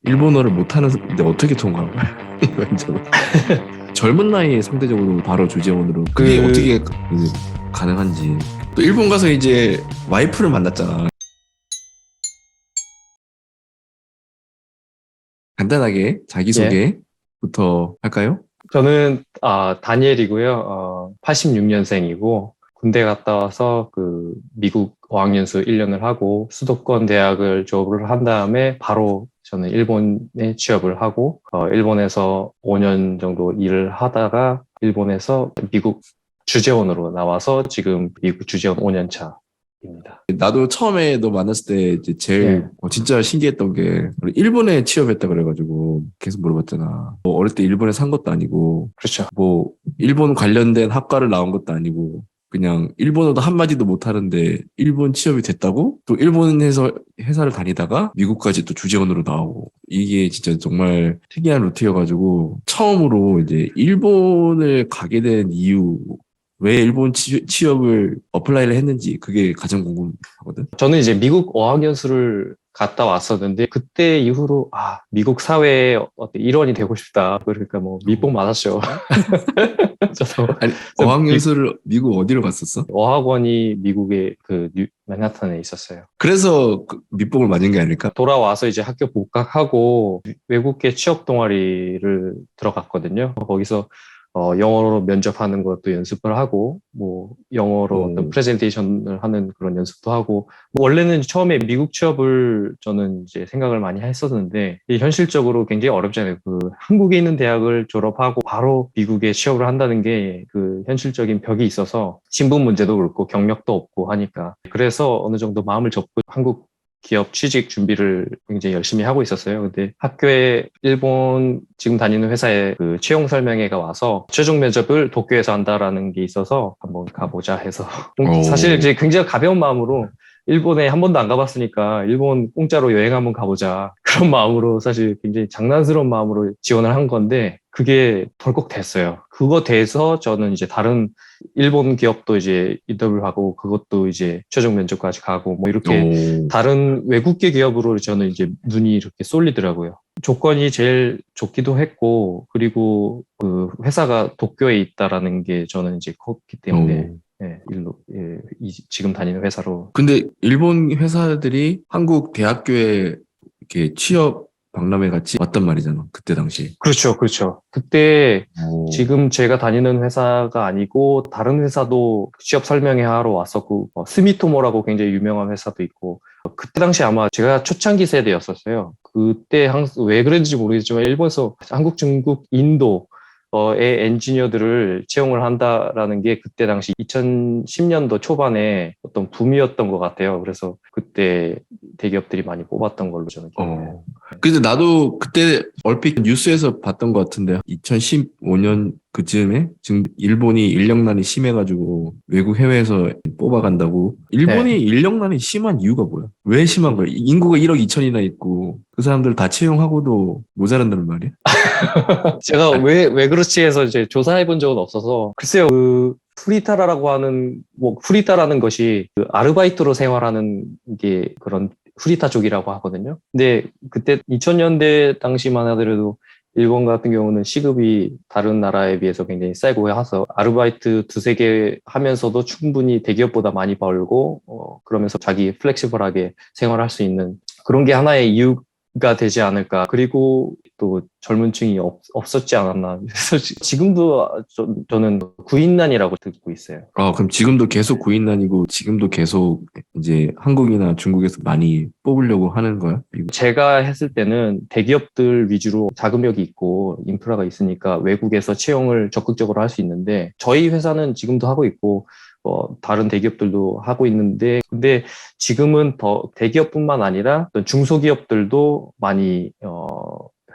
일본어를 못하는데 어떻게 통과한 거야? 완전 젊은 나이에 상대적으로 바로 주재원으로 그게 어떻게 이제 가능한지. 또 일본 가서 이제 와이프를 만났잖아. 간단하게 예. 자기소개부터 할까요? 저는 다니엘이고요. 86년생이고 군대 갔다 와서 그 미국 어학연수 1년을 하고 수도권 대학을 졸업을 한 다음에 바로 저는 일본에 취업을 하고 일본에서 5년 정도 일을 하다가 일본에서 미국 주재원으로 나와서 지금 미국 주재원 5년 차입니다. 나도 처음에 너 만났을 때 이제 제일 예. 진짜 신기했던 게 일본에 취업했다 그래가지고 계속 물어봤잖아. 뭐 어릴 때 일본에 산 것도 아니고 그렇죠. 뭐 일본 관련된 학과를 나온 것도 아니고 그냥 일본어도 한마디도 못하는데 일본 취업이 됐다고? 또 일본에서 회사를 다니다가 미국까지 또 주재원으로 나오고 이게 진짜 정말 특이한 루트여가지고 처음으로 이제 일본을 가게 된 이유 왜 일본 취업을 어플라이를 했는지 그게 가장 궁금하거든. 저는 이제 미국 어학연수를 갔다 왔었는데 그때 이후로 미국 사회의 어떤 일원이 되고 싶다. 그러니까 뭐 밑봉 맞았죠. 저도 아니 어학연수를 미국 어디로 갔었어? 어학원이 미국의 그 맨하탄에 있었어요. 그래서 그 밑봉을 맞은 게 아닐까? 돌아와서 이제 학교 복학하고 외국계 취업 동아리를 들어갔거든요. 거기서 영어로 면접하는 것도 연습을 하고, 뭐, 영어로 어떤 프레젠테이션을 하는 그런 연습도 하고, 뭐 원래는 처음에 미국 취업을 저는 이제 생각을 많이 했었는데, 이게 현실적으로 굉장히 어렵잖아요. 그, 한국에 있는 대학을 졸업하고 바로 미국에 취업을 한다는 게 그 현실적인 벽이 있어서 신분 문제도 그렇고 경력도 없고 하니까. 그래서 어느 정도 마음을 접고 한국 기업 취직 준비를 굉장히 열심히 하고 있었어요. 근데 학교에 일본 지금 다니는 회사에 그 채용 설명회가 와서 최종 면접을 도쿄에서 한다라는 게 있어서 한번 가보자 해서 사실 이제 굉장히 가벼운 마음으로 일본에 한 번도 안 가봤으니까 일본 공짜로 여행 한번 가보자 그런 마음으로 사실 굉장히 장난스러운 마음으로 지원을 한 건데 그게 덜컥 됐어요. 그거 돼서 저는 이제 다른 일본 기업도 이제 인터뷰하고 그것도 이제 최종 면접까지 가고 뭐 이렇게 다른 외국계 기업으로 저는 이제 눈이 이렇게 쏠리더라고요. 조건이 제일 좋기도 했고 그리고 그 회사가 도쿄에 있다라는 게 저는 이제 컸기 때문에 지금 다니는 회사로. 근데 일본 회사들이 한국 대학교에 이렇게 취업 박람회 같이 왔단 말이잖아. 그때 당시. 그렇죠, 그렇죠. 그때 오. 지금 제가 다니는 회사가 아니고 다른 회사도 취업 설명회 하러 왔었고 스미토모라고 굉장히 유명한 회사도 있고 그때 당시 아마 제가 초창기 세대였었어요. 그때 왜 그랬는지 모르겠지만 일본에서 한국, 중국, 인도 의 엔지니어들을 채용을 한다라는 게 그때 당시 2010년도 초반에 어떤 붐이었던 것 같아요. 그래서 그때 대기업들이 많이 뽑았던 걸로 저는 기억해요. 근데 나도 그때 얼핏 뉴스에서 봤던 것 같은데 2015년 그쯤에 지금 일본이 인력난이 심해가지고 외국 해외에서 뽑아간다고. 일본이 네. 인력난이 심한 이유가 뭐야? 왜 심한 거야? 인구가 1억 2천이나 있고 그 사람들 다 채용하고도 모자란다는 말이야? 제가 왜 그렇지 해서 이제 조사해 본 적은 없어서 글쎄요. 그 프리타라라고 하는 뭐 프리타라는 것이 그 아르바이트로 생활하는 게 그런 프리타족이라고 하거든요. 근데 그때 2000년대 당시만 하더라도 일본 같은 경우는 시급이 다른 나라에 비해서 굉장히 세고 해서 아르바이트 두세 개 하면서도 충분히 대기업보다 많이 벌고 그러면서 자기 플렉시블하게 생활할 수 있는 그런 게 하나의 이유가 되지 않을까. 그리고 또 젊은 층이 없었지 않았나. 그래서 지금도 저는 구인난이라고 듣고 있어요. 그럼 지금도 계속 구인난이고 지금도 계속 이제 한국이나 중국에서 많이 뽑으려고 하는 거야? 미국? 제가 했을 때는 대기업들 위주로 자금력이 있고 인프라가 있으니까 외국에서 채용을 적극적으로 할 수 있는데 저희 회사는 지금도 하고 있고 다른 대기업들도 하고 있는데 근데 지금은 더 대기업뿐만 아니라 중소기업들도 많이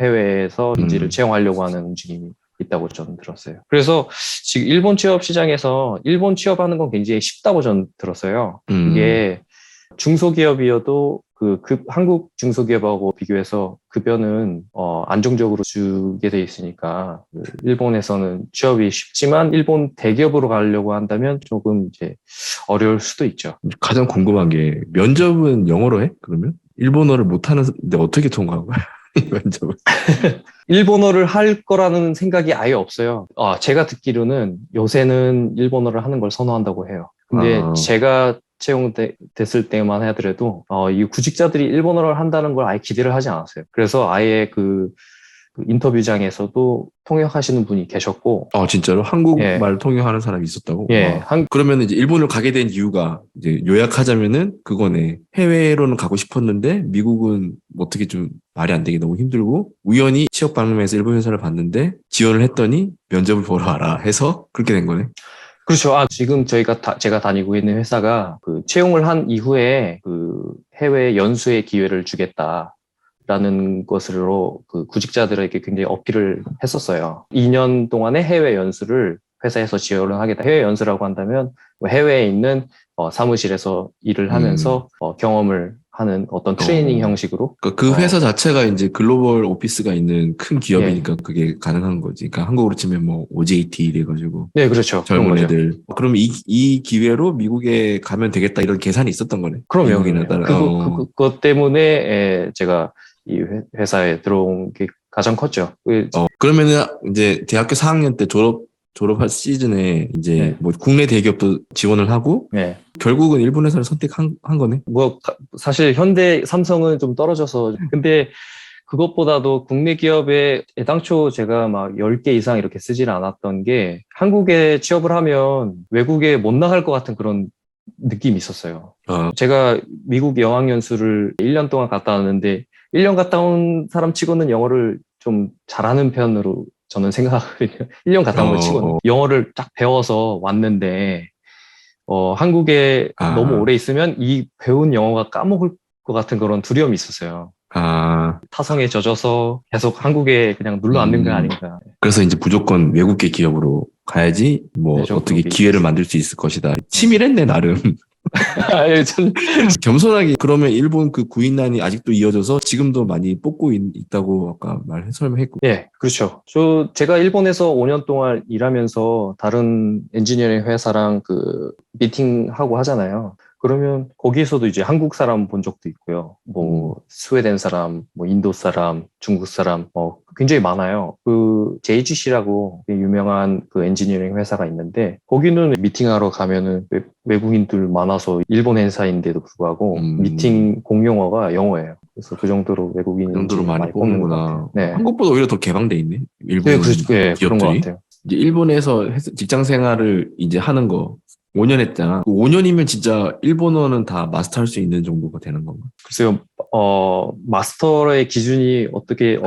해외에서 인재를 채용하려고 하는 움직임이 있다고 저는 들었어요. 그래서 지금 일본 취업 시장에서 일본 취업하는 건 굉장히 쉽다고 저는 들었어요. 이게 중소기업이어도 한국 중소기업하고 비교해서 급여는 안정적으로 주게 돼 있으니까 일본에서는 취업이 쉽지만 일본 대기업으로 가려고 한다면 조금 이제 어려울 수도 있죠. 가장 궁금한 게 면접은 영어로 해? 그러면? 일본어를 못하는데 어떻게 통과한 거야? 면접을. 일본어를 할 거라는 생각이 아예 없어요. 제가 듣기로는 요새는 일본어를 하는 걸 선호한다고 해요. 근데 아. 제가 채용됐을 때만 하더라도 이 구직자들이 일본어를 한다는 걸 아예 기대를 하지 않았어요. 그래서 아예 그 인터뷰장에서도 통역하시는 분이 계셨고, 진짜로? 예, 한국말 통역하는 사람이 있었다고? 예, 와. 그러면 이제 일본을 가게 된 이유가 이제 요약하자면은 그거네. 해외로는 가고 싶었는데 미국은 어떻게 좀 말이 안 되게 너무 힘들고 우연히 취업 방문해서 일본 회사를 봤는데 지원을 했더니 면접을 보러 와라 해서 그렇게 된 거네. 그렇죠. 지금 제가 다니고 있는 회사가 그 채용을 한 이후에 그 해외 연수의 기회를 주겠다라는 것으로 그 구직자들에게 굉장히 어필을 했었어요. 2년 동안의 해외 연수를 회사에서 지원을 하겠다. 해외 연수라고 한다면 뭐 해외에 있는 사무실에서 일을 음. 하면서 경험을 하는 어떤 트레이닝 어. 형식으로 그러니까 그 회사 자체가 이제 글로벌 오피스가 있는 큰 예. 기업이니까 그게 가능한 거지. 그러니까 한국으로 치면 뭐 OJT 이래가지고 네, 그렇죠. 그런 젊은 거죠. 애들. 그럼 이 기회로 미국에 가면 되겠다 이런 계산이 있었던 거네. 그럼요, 미국이나 그럼요. 다른. 그것 때문에 제가 이 회사에 들어온 게 가장 컸죠. 그러면은 이제 대학교 4학년 때 졸업할 시즌에 이제 네, 뭐 국내 대기업도 지원을 하고 네. 결국은 일본 회사를 선택한 거네. 사실 현대 삼성은 좀 떨어져서, 근데 그것보다도 국내 기업에 애당초 제가 막 10개 이상 이렇게 쓰질 않았던 게 한국에 취업을 하면 외국에 못 나갈 것 같은 그런 느낌이 있었어요. 아, 제가 미국 여학연수를 1년 동안 갔다 왔는데 1년 갔다 온 사람 치고는 영어를 좀 잘하는 편으로 저는 생각하거든요. 1년 갔다 온 거 치고는. 어, 영어를 딱 배워서 왔는데 한국에 너무 아, 오래 있으면 이 배운 영어가 까먹을 것 같은 그런 두려움이 있었어요. 아, 타성에 젖어서 계속 한국에 그냥 눌러 앉는 거 음. 아닌가. 그래서 이제 무조건 외국계 기업으로 가야지 네, 뭐 좀 그런 어떻게 게 기회를 있었어요. 만들 수 있을 것이다. 네. 치밀했네 나름. 예, 전- 겸손하게 그러면 일본 그 구인난이 아직도 이어져서 지금도 많이 뽑고 있다고 아까 설명했고. 예, 그렇죠. 제가 일본에서 5년 동안 일하면서 다른 엔지니어링 회사랑 그 미팅하고 하잖아요. 그러면 거기에서도 이제 한국 사람 본 적도 있고요. 뭐 스웨덴 사람, 뭐 인도 사람, 중국 사람, 굉장히 많아요. 그 JGC라고 유명한 그 엔지니어링 회사가 있는데 거기는 미팅하러 가면은 외국인들 많아서 일본 회사인데도 불구하고 음, 미팅 공용어가 영어예요. 그래서 그 정도로 그 정도로 외국인인지 많이 많이 뽑는 것 같아요. 뽑는구나. 네. 한국보다 오히려 더 개방돼 있네. 네, 일본 그런 것 기업들이. 같아요. 이제 일본에서 직장 생활을 이제 하는 거 5년 했잖아. 5년이면 진짜 일본어는 다 마스터할 수 있는 정도가 되는 건가? 글쎄요, 마스터의 기준이 어떻게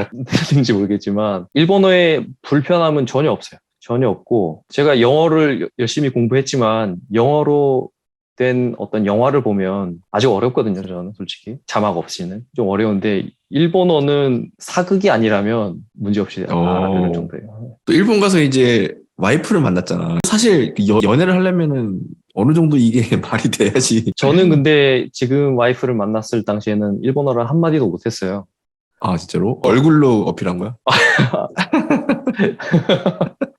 되는지 모르겠지만, 일본어의 불편함은 전혀 없어요. 전혀 없고, 제가 영어를 열심히 공부했지만, 영어로 된 어떤 영화를 보면 아주 어렵거든요, 저는 솔직히. 자막 없이는. 좀 어려운데, 일본어는 사극이 아니라면 문제없이 알아들을 어, 정도예요. 또 일본 가서 이제 와이프를 만났잖아. 사실 그 연애를 하려면은 어느 정도 이게 말이 돼야지. 저는 근데 지금 와이프를 만났을 당시에는 일본어를 한마디도 못했어요. 아, 진짜로? 어, 얼굴로 어필한 거야?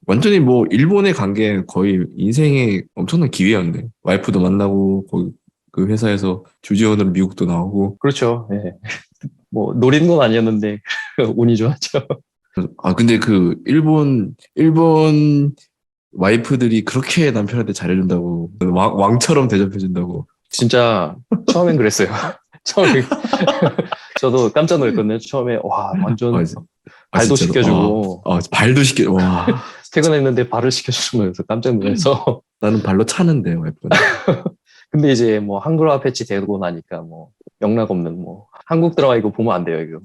완전히 뭐 일본에 간 게 거의 인생의 엄청난 기회였네. 와이프도 만나고 거기 그 회사에서 주재원으로 미국도 나오고. 그렇죠. 예. 뭐 노리는 건 아니었는데 운이 좋았죠. 근데 그 일본 와이프들이 그렇게 남편한테 잘해준다고 왕처럼 대접해준다고. 진짜 처음엔 그랬어요. 처음에 저도 깜짝 놀랐거든요. 처음에 와 완전 아, 발도 진짜로. 시켜주고 발도 시켜. 와, 퇴근했는데 발을 시켜주는 거여서 깜짝 놀라서. 나는 발로 차는데 와이프는. 근데 이제 뭐 한글화 패치 되고 나니까 뭐 영락 없는 뭐 한국 드라마 이거 보면 안 돼요 이거.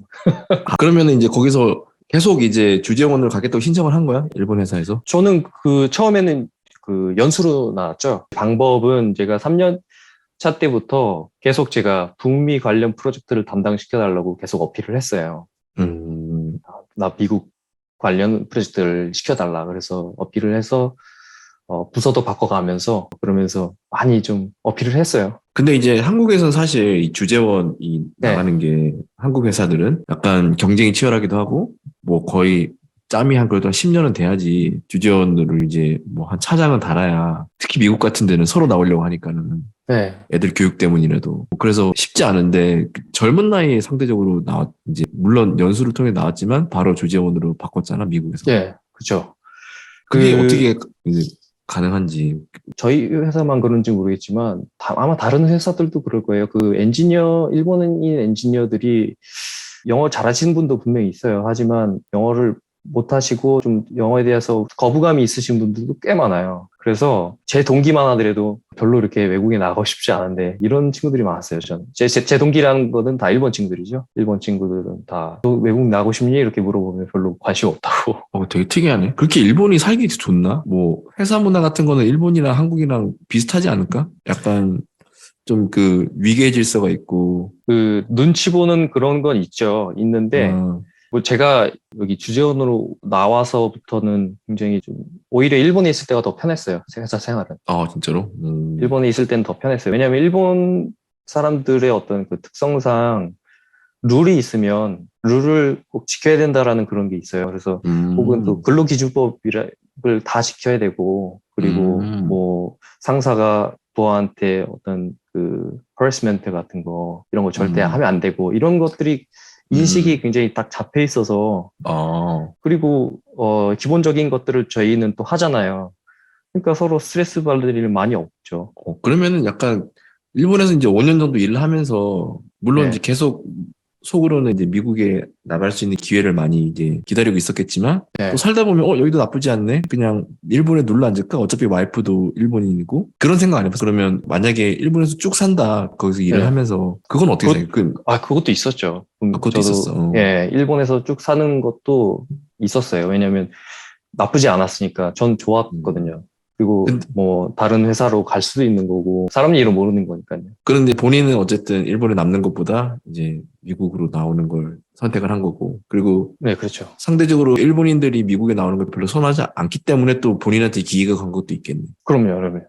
그러면은 이제 거기서 계속 이제 주재원으로 가겠다고 신청을 한 거야? 일본 회사에서? 저는 그 처음에는 그 연수로 나왔죠. 방법은 제가 3년 차 때부터 계속 제가 북미 관련 프로젝트를 담당시켜달라고 계속 어필을 했어요. 음, 나 미국 관련 프로젝트를 시켜달라. 그래서 어필을 해서 부서도 바꿔가면서 그러면서 많이 좀 어필을 했어요. 근데 이제 한국에서는 사실 이 주재원이 네, 나가는 게 한국 회사들은 약간 경쟁이 치열하기도 하고 뭐 거의 짬이 한 그래도 한 10년은 돼야지 주재원으로 이제 뭐 한 차장은 달아야 특히 미국 같은 데는 서로 나오려고 하니까는 네. 애들 교육 때문이라도. 그래서 쉽지 않은데 젊은 나이에 상대적으로 이제 물론 연수를 통해 나왔지만 바로 조재원으로 바꿨잖아, 미국에서. 네, 그죠. 그게 어떻게 이제 가능한지. 저희 회사만 그런지 모르겠지만 아마 다른 회사들도 그럴 거예요. 그 일본인 엔지니어들이 영어 잘하시는 분도 분명히 있어요. 하지만 영어를 못하시고 좀 영어에 대해서 거부감이 있으신 분들도 꽤 많아요. 그래서 제 동기만 하더라도 별로 이렇게 외국에 나가고 싶지 않은데 이런 친구들이 많았어요. 저는 제 동기라는 거는 다 일본 친구들이죠. 일본 친구들은 다 너 외국 나가고 싶니? 이렇게 물어보면 별로 관심 없다고. 되게 특이하네. 그렇게 일본이 살기 좋나? 뭐 회사 문화 같은 거는 일본이랑 한국이랑 비슷하지 않을까? 약간 좀 그 위계 질서가 있고. 그 눈치 보는 그런 건 있는데 어, 뭐 제가 여기 주재원으로 나와서부터는 굉장히 좀 오히려 일본에 있을 때가 더 편했어요. 회사 생활은. 진짜로? 일본에 있을 때는 더 편했어요. 왜냐하면 일본 사람들의 어떤 그 특성상 룰이 있으면 룰을 꼭 지켜야 된다라는 그런 게 있어요. 그래서 혹은 또 근로기준법을 다 지켜야 되고 그리고 뭐 상사가 부하한테 어떤 그 harassment 같은 거 이런 거 절대 하면 안 되고 이런 것들이 인식이 굉장히 딱 잡혀 있어서 그리고 기본적인 것들을 저희는 또 하잖아요. 그러니까 서로 스트레스 받을 일은 많이 없죠. 그러면은 약간 일본에서 이제 5년 정도 일을 하면서 물론 이제 네. 계속 속으로는 이제 미국에 나갈 수 있는 기회를 많이 이제 기다리고 있었겠지만 네. 또 살다 보면 여기도 나쁘지 않네. 그냥 일본에 눌러 앉을까? 어차피 와이프도 일본인이고 그런 생각 안 해봤어. 그러면 만약에 일본에서 쭉 산다 거기서 일을 네. 하면서 그건 어떻게 생각해? 그것도 있었죠. 그것도 저도 있었어. 예, 일본에서 쭉 사는 것도 있었어요. 왜냐하면 나쁘지 않았으니까 전 좋았거든요. 그리고 근데- 뭐 다른 회사로 갈 수도 있는 거고 사람 일을 모르는 거니까요. 그런데 본인은 어쨌든 일본에 남는 것보다 이제 미국으로 나오는 걸 선택을 한 거고 그리고 네, 그렇죠. 상대적으로 일본인들이 미국에 나오는 걸 별로 선호하지 않기 때문에 또 본인한테 기회가 간 것도 있겠네. 그럼요.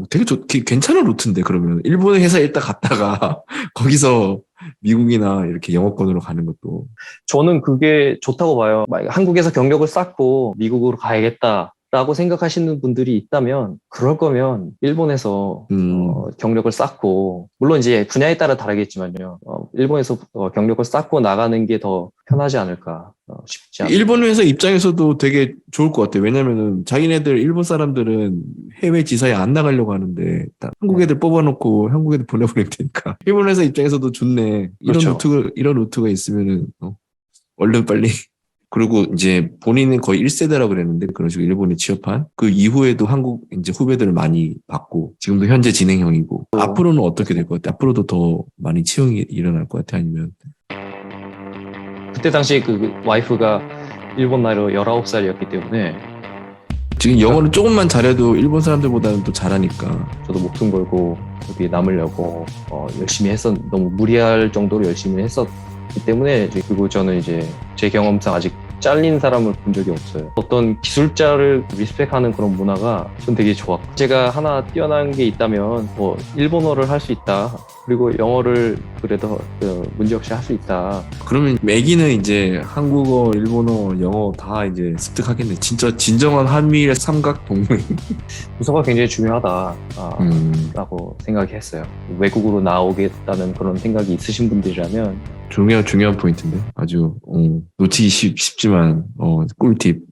되게 괜찮은 루트인데, 그러면. 일본 회사에 일단 갔다가, 거기서 미국이나 이렇게 영어권으로 가는 것도. 저는 그게 좋다고 봐요. 만약 한국에서 경력을 쌓고 미국으로 가야겠다라고 생각하시는 분들이 있다면 그럴 거면 일본에서 경력을 쌓고 물론 이제 분야에 따라 다르겠지만요. 일본에서 경력을 쌓고 나가는 게 더 편하지 않을까 싶지 않을까. 일본 회사 입장에서도 되게 좋을 것 같아요. 왜냐면은, 자기네들, 일본 사람들은 해외 지사에 안 나가려고 하는데, 딱 한국 애들 뽑아놓고 한국 애들 보내버리면 되니까. 일본 회사 입장에서도 좋네. 그렇죠. 이런 루트가 있으면은, 얼른 빨리. 그리고 이제 본인은 거의 1세대라고 그랬는데 그런 식으로 일본에 취업한 그 이후에도 한국 이제 후배들을 많이 받고 지금도 현재 진행형이고 앞으로는 어떻게 될 것 같아? 앞으로도 더 많이 채용이 일어날 것 같아? 아니면 그때 당시 그 와이프가 일본 나이로 19살이었기 때문에 지금 영어를 조금만 잘해도 일본 사람들보다는 또 잘하니까 저도 목숨 걸고 여기 남으려고 열심히 너무 무리할 정도로 열심히 했었기 때문에 그리고 저는 이제 제 경험상 아직 잘린 사람을 본 적이 없어요. 어떤 기술자를 리스펙하는 그런 문화가 전 되게 좋았고 제가 하나 뛰어난 게 있다면 뭐 일본어를 할 수 있다. 그리고 영어를 그래도 문제없이 할 수 있다. 그러면 매기는 이제 한국어, 일본어, 영어 다 이제 습득하겠네. 진짜 진정한 한미일의 삼각 동맹. 부서가 굉장히 중요하다라고 생각했어요. 외국으로 나오겠다는 그런 생각이 있으신 분들이라면 중요한 포인트인데 아주 놓치기 쉽지만 꿀팁.